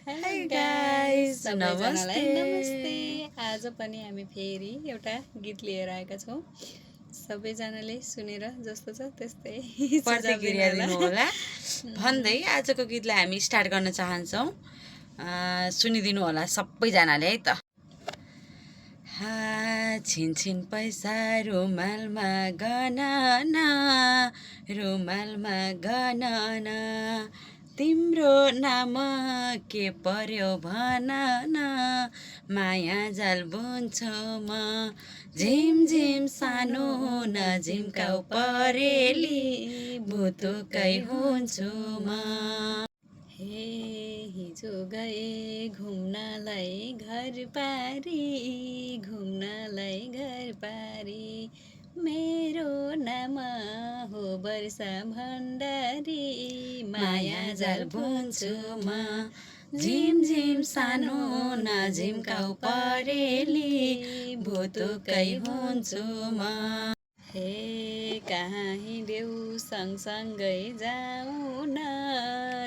Hello hi guys, guys, सबैजनालाई नमस्ते। नमस्ते। आज पनि हामी फेरि एउटा गीत लिएर आएका छौँ। सबैजनाले सुनेर जस्तो छ त्यस्तै सुझाव प्रतिक्रिया दिनुहोला। दिनुहोला भन्दै आजको गीतलाई हामी स्टार्ट गर्न चाहन्छौँ। सुनिदिनु होला सबैजनाले है त। छिनछिन पैसा रुमालमा गनना, रुमालमा गनना, तिम्रो नाम के पर्यो भन न, माया जाल बुन्छु म, झिमझिम सानो नझिम्काउ परेली, भुतुकै हुन्छु म। हे हिजो गए घुम्नलाई घर पारी, घुम्नलाई घर पारी, मेरो नाम हो वर्षा भण्डारी, माया जाल बुन्छु म, झिमझिम सानो नझिम्काउ परेली, भुतुकै हुन्छु म। हे कहाँ हिँड्यौ सँगसँगै जाउँ न,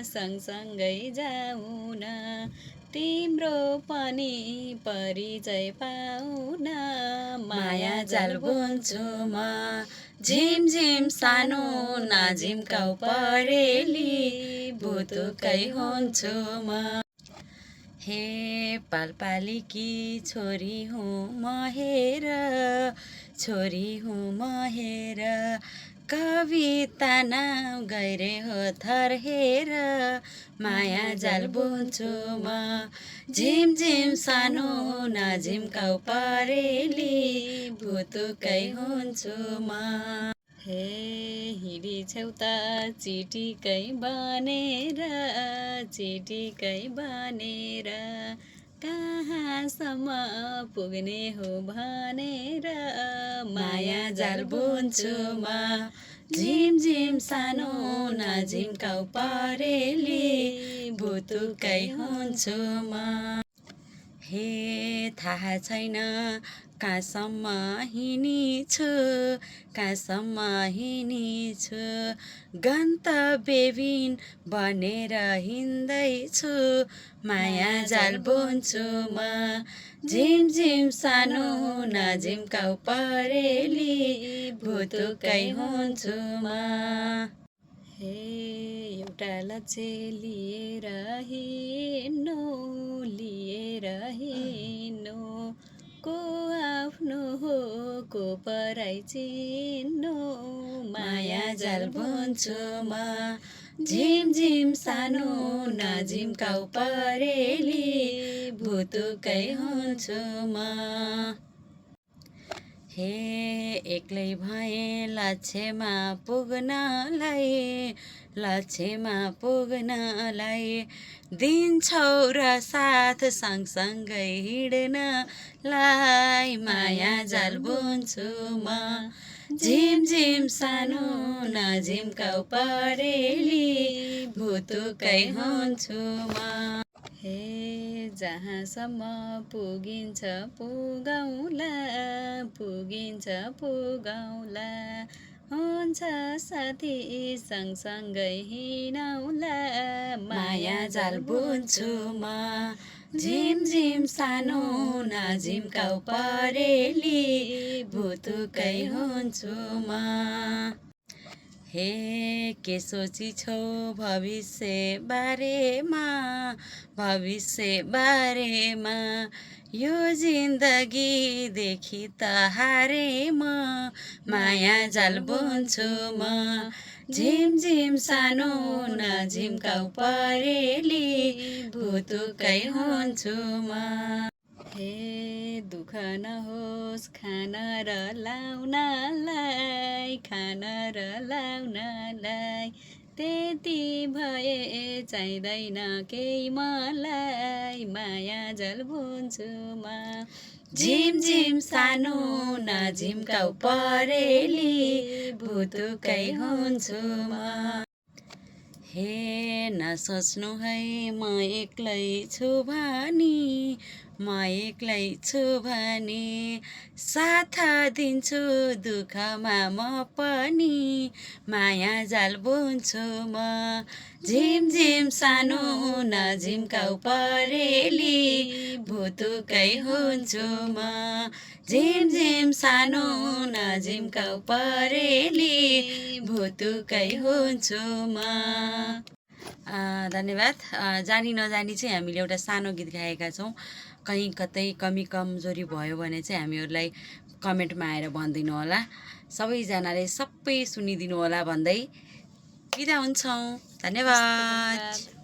सँगसँगै जाउँ न, तिम्रो पनि परिचय पाउँ न, माया जाल बुन्छु म, झिमझिम सानो नझिम्काउ परेली, भुतुकै हुन्छु म। हे पालपालीकी छोरी हुँ म हेर, छोरी हुँ म हेर, कविता नाम गैरे हो थर हेर, माया जाल बुन्छु म, झिमझिम सानो नझिम्काउ परेली, भुतुकै हुन्छु म। हे हिँडिछौ त चिटिकै बनेर, चिटिकै बनेर, कहाँसम्म पुग्ने हो भनेर, माया जाल बुन्छु म, झिमझिम सानो नझिम्काउ परेली, भुतुकै हुन्छु म। हे थाहा छैन कहाँसम्म हिँडिछु, कहाँसम्म हिँडिछु, गन्तव्यबिन बनेर हिँड्दैछु, माया जाल बुन्छु म, झिमझिम सानो नझिम्काउ परेली, भुतुकै हुन्छु म। हे एउटा लक्ष्य लिएर हिँड्नु, लिएर हिँड्नु, को आफ्नो हो को पराई चिन्नु, माया जाल बुन्छु म, झिमझिम सानो नझिम्काउ परेली, भुतुकै हुन्छु म। हे एक्लै भएँ लक्ष्यमा पुग्नलाई, लक्ष्यमा पुग्नलाई, दिन्छौ र साथ सँगसँगै हिँड्नलाई, माया जाल बुन्छु म, झिमझिम सानो नझिम्काउ परेली, भुतुकै हुन्छु म। हे जहाँसम्म पुगिन्छ पुगौला, पुगिन्छ पुगौला, हुन्छ साथी सँगसँगै हिँडौला, माया जाल बुन्छु म, झिमझिम सानो नझिम्काउ परेली, भुतुकै हुन्छु म। हे के सोचिछौ भविष्य बारेमा, भविष्य बारेमा, यो जिन्दगीदेखि त हारे म, माया जाल बुन्छु म, झिमझिम सानो नझिम्काउ परेली, भुतुकै हुन्छु म। हे दुःख नहोस् खान र लाउनलाई, खान र लाउनलाई, त्यति भए चाहिँदैन केही मलाई, माया जाल बुन्छु म, झिमझिम सानो नझिम्काउ परेली, भुतुकै हुन्छु म। हे नसोच्नु है म एक्लै छु भनी, म एक्लै छु भने साथ दिन्छु दुःखमा म पनि, माया जाल बुन्छु म। झिमझिम सानो नझिम्काउ परेली, भुतुकै हुन्छु म। झिमझिम सानो नझिम्काउ परेली, भुतुकै हुन्छु म। धन्यवाद। जानी नजानी चाहिँ हामीले एउटा सानो गीत गाएका छौँ। कहीँ कतै कमी कमजोरी भयो भने चाहिँ हामीहरूलाई कमेन्टमा आएर भनिदिनु होला। सबैजनाले सबै सुनिदिनु होला भन्दै बिदा हुन्छौँ। धन्यवाद।